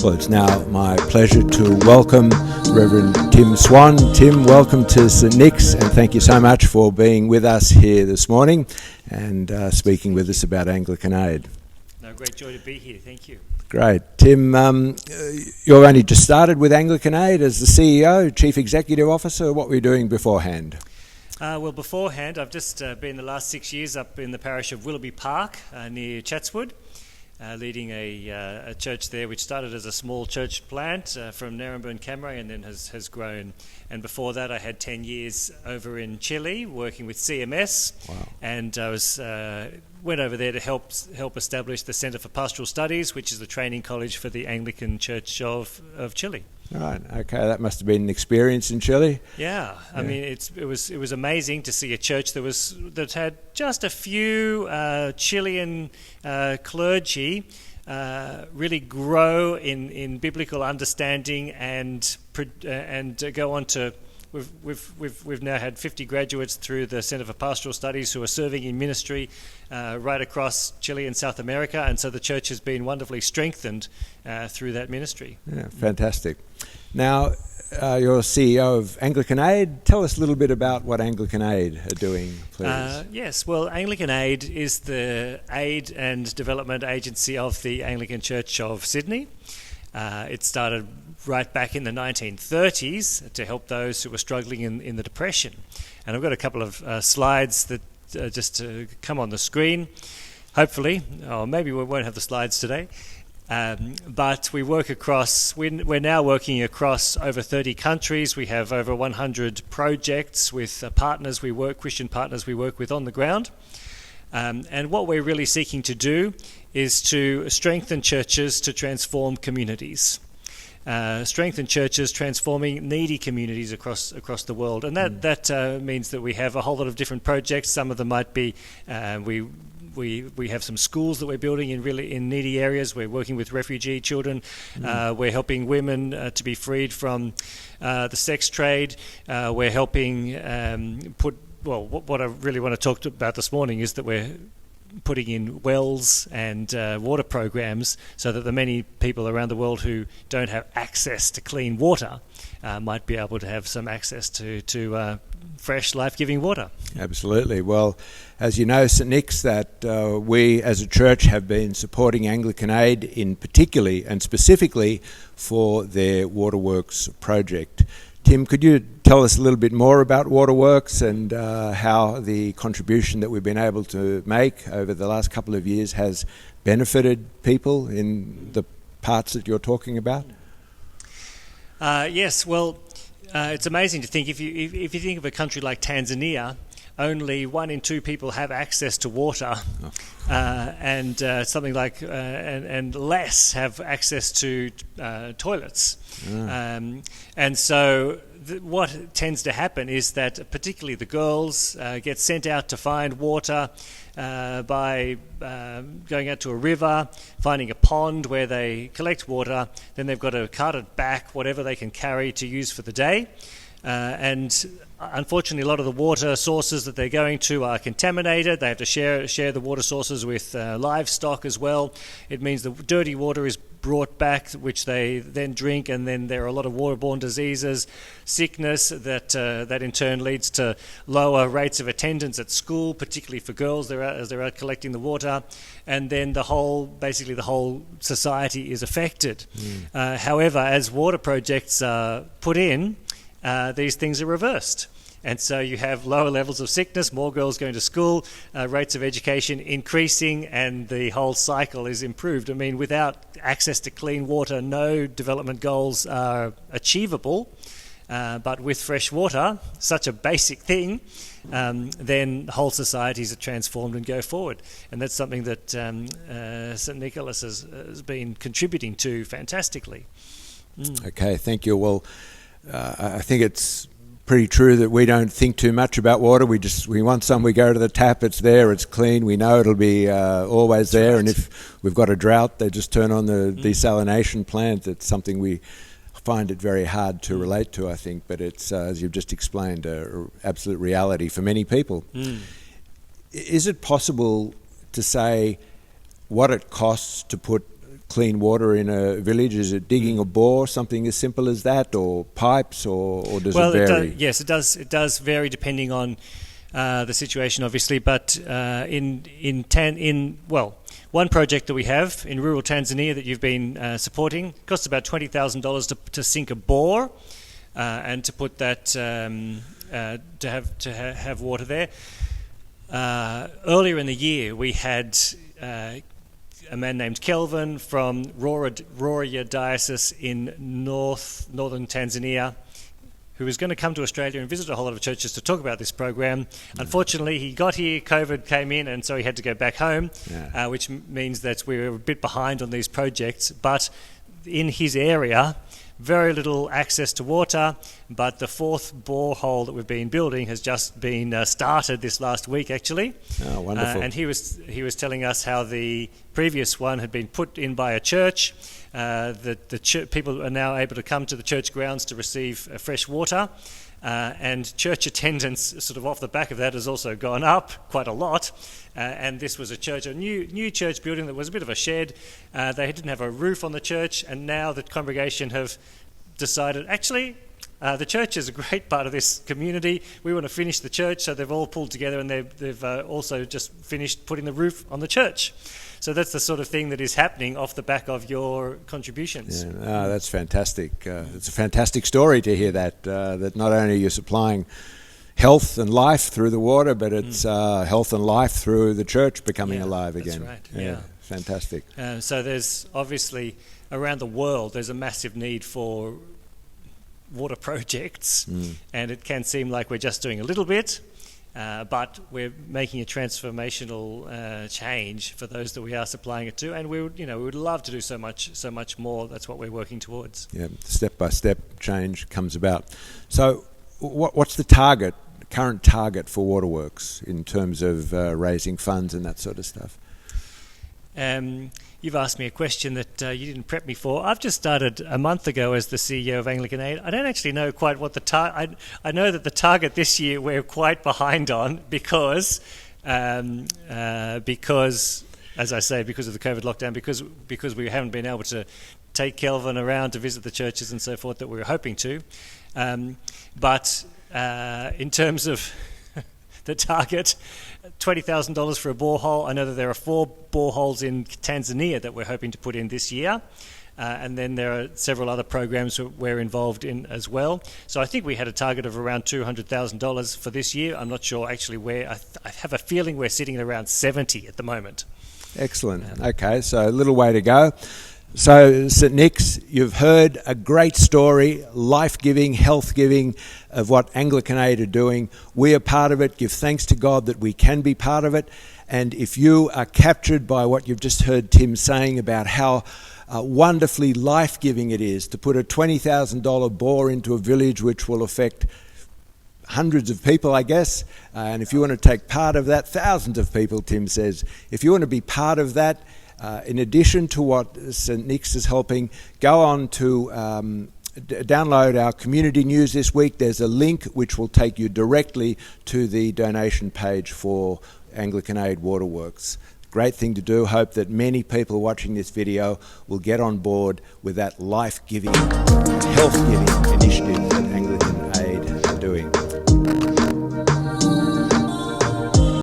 Well, it's now my pleasure to welcome Reverend Tim Swan. Tim, welcome to St Nick's, and thank you so much for being with us here this morning and speaking with us about Anglican Aid. No, great joy to be here. Thank you. Great. Tim, you've only just started with Anglican Aid as the CEO, Chief Executive Officer. What were you doing beforehand? Well, beforehand, I've just been the last 6 years up in the parish of Willoughby Park near Chatswood, leading a church there which started as a small church plant from Narrabeen, Camray, and then has grown. And before that, I had 10 years over in Chile working with CMS. Wow. And I went over there to help establish the Centre for Pastoral Studies, which is the training college for the Anglican Church of Chile. Right. Okay. That must have been an experience in Chile. Yeah. I mean, it was amazing to see a church that had just a few Chilean clergy really grow in biblical understanding and go on to. We've now had 50 graduates through the Centre for Pastoral Studies who are serving in ministry right across Chile and South America, and so the church has been wonderfully strengthened through that ministry. Yeah, fantastic. Now, you're CEO of Anglican Aid. Tell us a little bit about what Anglican Aid are doing, please. Yes, well, Anglican Aid is the aid and development agency of the Anglican Church of Sydney. It started right back in the 1930s to help those who were struggling in the Depression. And I've got a couple of slides that just to come on the screen, hopefully. Or maybe we won't have the slides today. But we work across, we're now working across over 30 countries. We have over 100 projects with partners Christian partners we work with on the ground. And what we're really seeking to do is to strengthen churches to transform communities. Strengthen churches transforming needy communities across the world. And that means that we have a whole lot of different projects. Some of them might be, we have some schools that we're building in needy areas. We're working with refugee children. We're helping women to be freed from the sex trade. We're helping what I really want to talk about this morning is that we're putting in wells and water programs so that the many people around the world who don't have access to clean water might be able to have some access to fresh, life-giving water. Absolutely. Well, as you know, St Nick's, that we as a church have been supporting Anglican Aid in particularly and specifically for their WaterWorks project. Tim, could you tell us a little bit more about WaterWorks and how the contribution that we've been able to make over the last couple of years has benefited people in the parts that you're talking about? Yes, well, it's amazing to think if you think of a country like Tanzania, only 1 in 2 people have access to water, and something like and less have access to toilets. And so what tends to happen is that particularly the girls get sent out to find water by going out to a river, finding a pond where they collect water. Then they've got to cart it back, whatever they can carry to use for the day. And unfortunately, a lot of the water sources that they're going to are contaminated. They have to share the water sources with livestock as well. It means the dirty water is brought back, which they then drink, and then there are a lot of waterborne diseases, sickness that in turn leads to lower rates of attendance at school, particularly for girls as they're out collecting the water, and then the whole society is affected. However, as water projects are put in, these things are reversed. And so you have lower levels of sickness, more girls going to school, rates of education increasing, and the whole cycle is improved. I mean, without access to clean water, no development goals are achievable. But with fresh water, such a basic thing, then whole societies are transformed and go forward. And that's something that St Nicholas has been contributing to fantastically. Okay, thank you. Well, I think it's pretty true that we don't think too much about water. We want some, we go to the tap, it's there, it's clean, we know it'll be always there. Right. And if we've got a drought, they just turn on the desalination plant. It's something we find it very hard to relate to, I think, but it's, as you've just explained, an absolute reality for many people. Is it possible to say what it costs to put clean water in a village? Is it digging a bore, something as simple as that, or pipes, or does it vary? Yes, it does. It does vary depending on the situation, obviously. But one project that we have in rural Tanzania that you've been supporting costs about $20,000 to sink a bore and to put that to have water there. Earlier in the year, we had a man named Kelvin from Rorya Diocese in northern Tanzania, who was going to come to Australia and visit a whole lot of churches to talk about this program. Unfortunately, he got here, COVID came in, and so he had to go back home, which means that we were a bit behind on these projects. But in his area, very little access to water, but the fourth borehole that we've been building has just been started this last week, actually. Oh, wonderful. And he was telling us how the previous one had been put in by a church. People are now able to come to the church grounds to receive fresh water. And church attendance, sort of off the back of that, has also gone up quite a lot. And this was a new church building that was a bit of a shed. They didn't have a roof on the church, and now the congregation have decided, actually, the church is a great part of this community. We want to finish the church, so they've all pulled together, and they've also just finished putting the roof on the church. So that's the sort of thing that is happening off the back of your contributions. Yeah, that's fantastic. It's a fantastic story to hear that not only are you supplying health and life through the water, but it's health and life through the church becoming alive again. That's right. Yeah. Fantastic. So there's obviously, around the world, there's a massive need for water projects, and it can seem like we're just doing a little bit. But we're making a transformational change for those that we are supplying it to, and we would love to do so much more. That's what we're working towards. Yeah, step by step change comes about. So, what's the current target for WaterWorks in terms of raising funds and that sort of stuff? You've asked me a question that you didn't prep me for. I've just started a month ago as the CEO of Anglican Aid. I don't actually know quite what the target... I know that the target this year we're quite behind on because, as I say, because of the COVID lockdown, because we haven't been able to take Kelvin around to visit the churches and so forth that we were hoping to. But in terms of the target, $20,000 for a borehole. I know that there are 4 boreholes in Tanzania that we're hoping to put in this year. And then there are several other programs we're involved in as well. So I think we had a target of around $200,000 for this year. I'm not sure actually where. I have a feeling we're sitting at around 70 at the moment. Excellent. Okay, so a little way to go. So, St. Nick's, you've heard a great story, life-giving, health-giving of what Anglican Aid are doing. We are part of it. Give thanks to God that we can be part of it. And if you are captured by what you've just heard Tim saying about how wonderfully life-giving it is to put a $20,000 bore into a village which will affect hundreds of people, I guess, and if you want to take part of that, thousands of people, Tim says, if you want to be part of that, in addition to what St. Nick's is helping, go on to download our community news this week. There's a link which will take you directly to the donation page for Anglican Aid WaterWorks. Great thing to do. Hope that many people watching this video will get on board with that life-giving, health-giving initiative